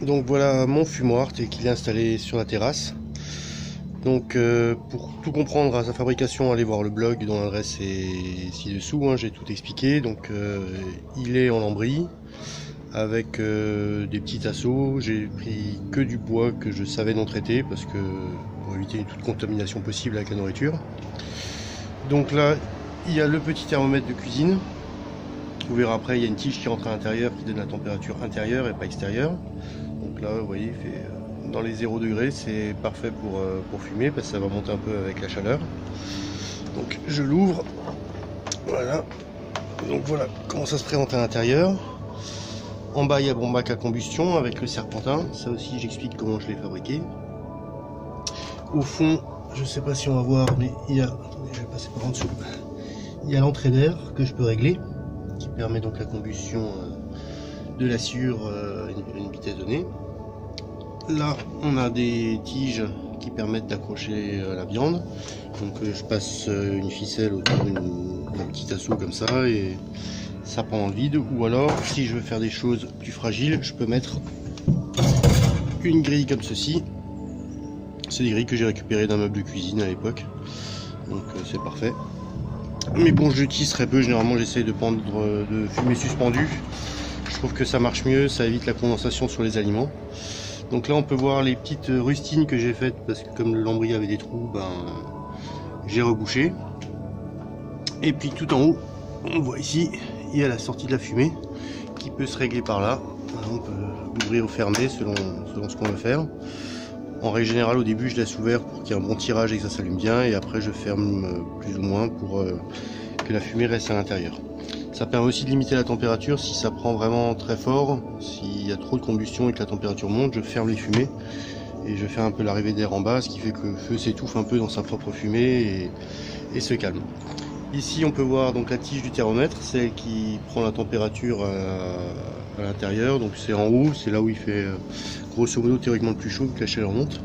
Donc voilà mon fumoir qu'il est installé sur la terrasse. Donc pour tout comprendre à sa fabrication, allez voir le blog dont l'adresse est ci-dessous, hein, j'ai tout expliqué. Donc il est en lambris avec des petits tasseaux. J'ai pris que du bois que je savais non traiter parce que pour éviter toute contamination possible avec la nourriture. Donc là il y a le petit thermomètre de cuisine. Vous verrez après, il y a une tige qui rentre à l'intérieur qui donne la température intérieure et pas extérieure. Donc là, vous voyez, il fait dans les 0 degrés, c'est parfait pour fumer parce que ça va monter un peu avec la chaleur. Donc je l'ouvre, voilà. Donc voilà comment ça se présente à l'intérieur. En bas, il y a mon bac à combustion avec le serpentin. Ça aussi, j'explique comment je l'ai fabriqué. Au fond, je sais pas si on va voir, mais il y a, attendez, je vais passer par en dessous. Il y a l'entrée d'air que je peux régler, qui permet donc la combustion de la sciure à une vitesse donnée. Là on a des tiges qui permettent d'accrocher la viande, donc je passe une ficelle autour d'un petit assaut comme ça et ça prend dans le vide. Ou alors si je veux faire des choses plus fragiles, je peux mettre une grille comme ceci. C'est des grilles que j'ai récupérées d'un meuble de cuisine à l'époque, donc c'est parfait. Mais bon, je l'utilise très peu, généralement j'essaye de prendre de fumée suspendue. Je trouve que ça marche mieux, ça évite la condensation sur les aliments. Donc là on peut voir les petites rustines que j'ai faites parce que comme le lambris avait des trous, j'ai rebouché. Et puis tout en haut, on voit ici, il y a la sortie de la fumée qui peut se régler par là. On peut l'ouvrir ou fermer selon ce qu'on veut faire. En règle générale, au début, je laisse ouvert pour qu'il y ait un bon tirage et que ça s'allume bien, et après je ferme plus ou moins pour que la fumée reste à l'intérieur. Ça permet aussi de limiter la température si ça prend vraiment très fort. S'il y a trop de combustion et que la température monte, je ferme les fumées et je fais un peu l'arrivée d'air en bas, ce qui fait que le feu s'étouffe un peu dans sa propre fumée et se calme. Ici, on peut voir donc la tige du thermomètre, celle qui prend la température à l'intérieur. Donc c'est en haut, c'est là où il fait grosso modo théoriquement le plus chaud, que la chaleur monte.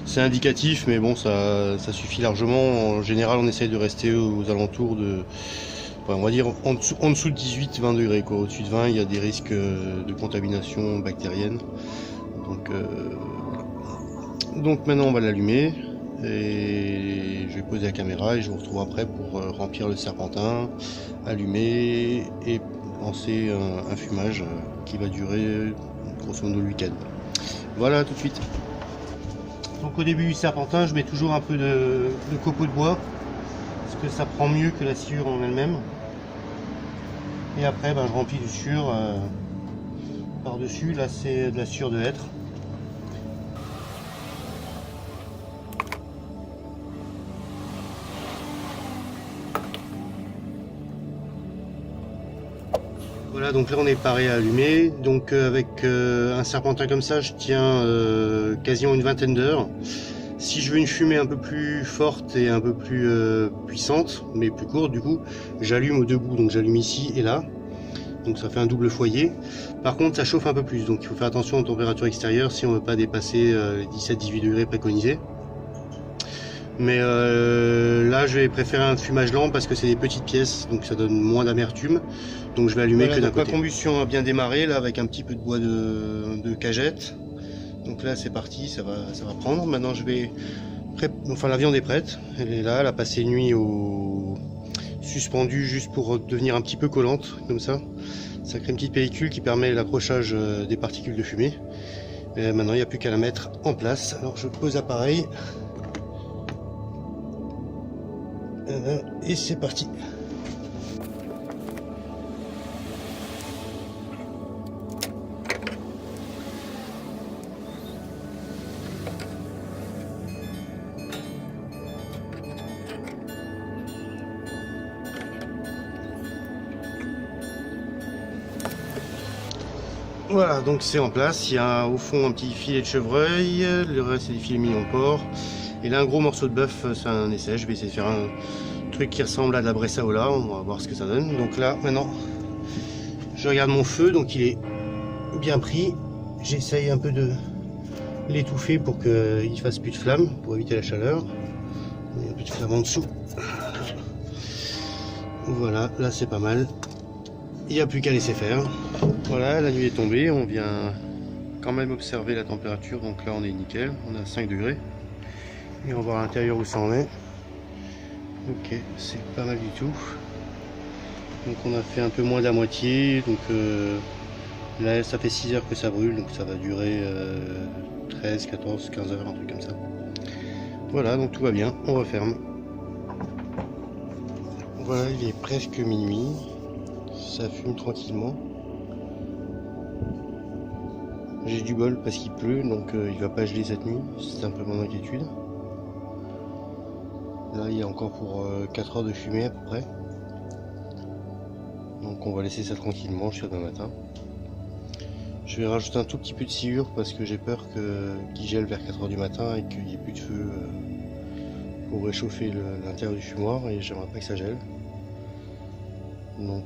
C'est indicatif, mais bon, ça suffit largement. En général, on essaye de rester aux alentours de, on va dire en dessous de 18-20 degrés. Au-dessus de 20, il y a des risques de contamination bactérienne. Donc maintenant, on va l'allumer. Et je vais poser la caméra et je vous retrouve après pour remplir le serpentin, allumer et lancer un fumage qui va durer grosso modo le week-end. Voilà, tout de suite. Donc au début du serpentin, je mets toujours un peu de copeaux de bois parce que ça prend mieux que la sciure en elle-même. Et après, je remplis du sciure par-dessus. Là, c'est de la sciure de hêtre. Voilà, donc là on est paré à allumer. Donc avec un serpentin comme ça, je tiens quasiment une vingtaine d'heures. Si je veux une fumée un peu plus forte et un peu plus puissante, mais plus courte du coup, j'allume aux deux bouts. Donc j'allume ici et là. Donc ça fait un double foyer. Par contre, ça chauffe un peu plus. Donc il faut faire attention aux températures extérieures si on ne veut pas dépasser les 17-18 degrés préconisés. Mais là je vais préférer un fumage lent parce que c'est des petites pièces, donc ça donne moins d'amertume. Donc je vais allumer que d'un côté. La combustion a bien démarré là avec un petit peu de bois de cagette. Donc là c'est parti, ça va prendre. Maintenant je vais la viande est prête, elle est là, elle a passé une nuit au suspendu juste pour devenir un petit peu collante comme ça. Ça crée une petite pellicule qui permet l'accrochage des particules de fumée. Et maintenant il n'y a plus qu'à la mettre en place. Alors je pose l'appareil. Et c'est parti. Voilà, donc c'est en place. Il y a au fond un petit filet de chevreuil, le reste c'est des filets mignons de porc. Et là un gros morceau de bœuf, c'est un essai. Je vais essayer de faire un truc qui ressemble à de la bressaola, on va voir ce que ça donne. Donc là maintenant je regarde mon feu, donc il est bien pris. J'essaye un peu de l'étouffer pour qu'il fasse plus de flamme, pour éviter la chaleur. Il y a un peu de flamme en dessous. Voilà, là c'est pas mal. Il n'y a plus qu'à laisser faire. Voilà, la nuit est tombée, on vient quand même observer la température, donc là on est nickel, on a 5 degrés. Et on va voir à l'intérieur où ça en est. Ok, c'est pas mal du tout. Donc on a fait un peu moins de la moitié, donc là ça fait 6 heures que ça brûle, donc ça va durer 13, 14, 15 heures, un truc comme ça. Voilà, donc tout va bien, on referme. Voilà, il est presque minuit, ça fume tranquillement. J'ai du bol parce qu'il pleut, donc il va pas geler cette nuit, c'est un peu mon inquiétude. Là il y a encore pour 4 heures de fumée à peu près. Donc on va laisser ça tranquillement jusqu'à demain matin. Je vais rajouter un tout petit peu de sciure parce que j'ai peur qu'il gèle vers 4 heures du matin et qu'il n'y ait plus de feu pour réchauffer l'intérieur du fumoir, et j'aimerais pas que ça gèle. Donc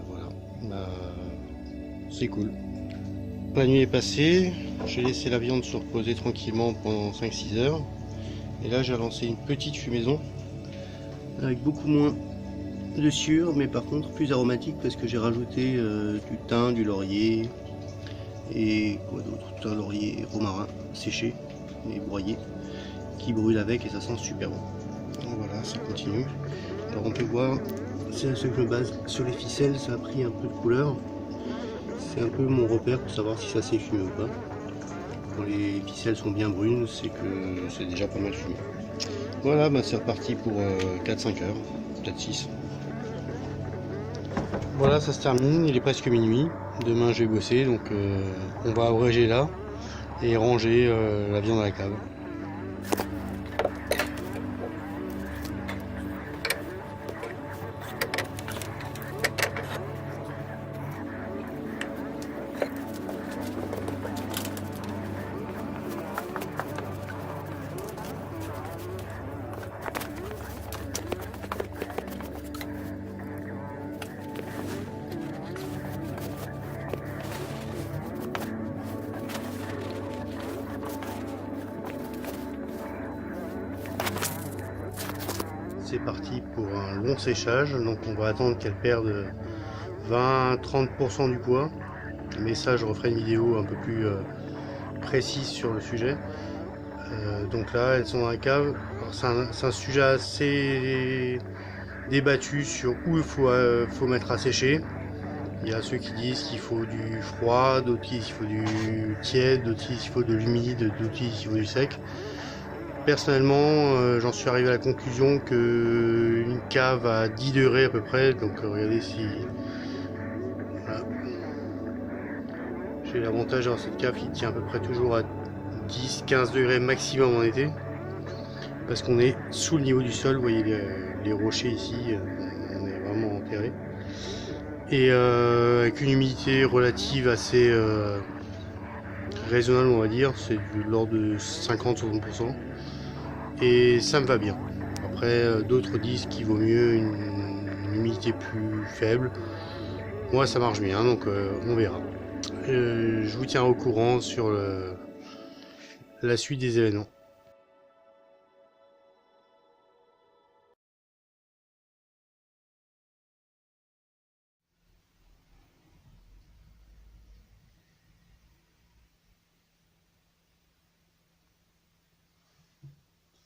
voilà, bah, c'est cool. La nuit est passée, j'ai laissé la viande se reposer tranquillement pendant 5-6 heures. Et là j'ai lancé une petite fumaison avec beaucoup moins de sciure, mais par contre plus aromatique parce que j'ai rajouté du thym, du laurier et quoi d'autre, thym, laurier, romarin séché et broyé qui brûle avec, et ça sent super bon. Donc voilà, ça continue. Alors on peut voir, c'est à ce que je me base sur les ficelles, ça a pris un peu de couleur. C'est un peu mon repère pour savoir si ça s'est fumé ou pas. Quand les ficelles sont bien brunes, c'est que c'est déjà pas mal fumé. Voilà, bah c'est reparti pour 4-5 heures, peut-être 6. Voilà, ça se termine, il est presque minuit. Demain je vais bosser, donc on va abréger là et ranger la viande à la cave. C'est parti pour un long séchage, donc on va attendre qu'elle perde 20-30% du poids, mais ça je referai une vidéo un peu plus précise sur le sujet. Donc là elles sont dans la cave. C'est un sujet assez débattu sur où il faut mettre à sécher. Il y a ceux qui disent qu'il faut du froid, d'autres disent qu'il faut du tiède, d'autres disent qu'il faut de l'humide, d'autres disent qu'il faut du sec. Personnellement, j'en suis arrivé à la conclusion que une cave à 10 degrés à peu près, donc regardez si... Voilà. J'ai l'avantage d'avoir cette cave qui tient à peu près toujours à 10-15 degrés maximum en été, parce qu'on est sous le niveau du sol, vous voyez les rochers ici, on est vraiment enterré. Et avec une humidité relative assez raisonnable, on va dire, c'est de l'ordre de 50-60%. Et ça me va bien. Après, d'autres disent qu'il vaut mieux une humidité plus faible. Moi, ça marche bien, donc on verra. Je vous tiens au courant sur la suite des événements.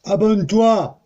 Abonne-toi!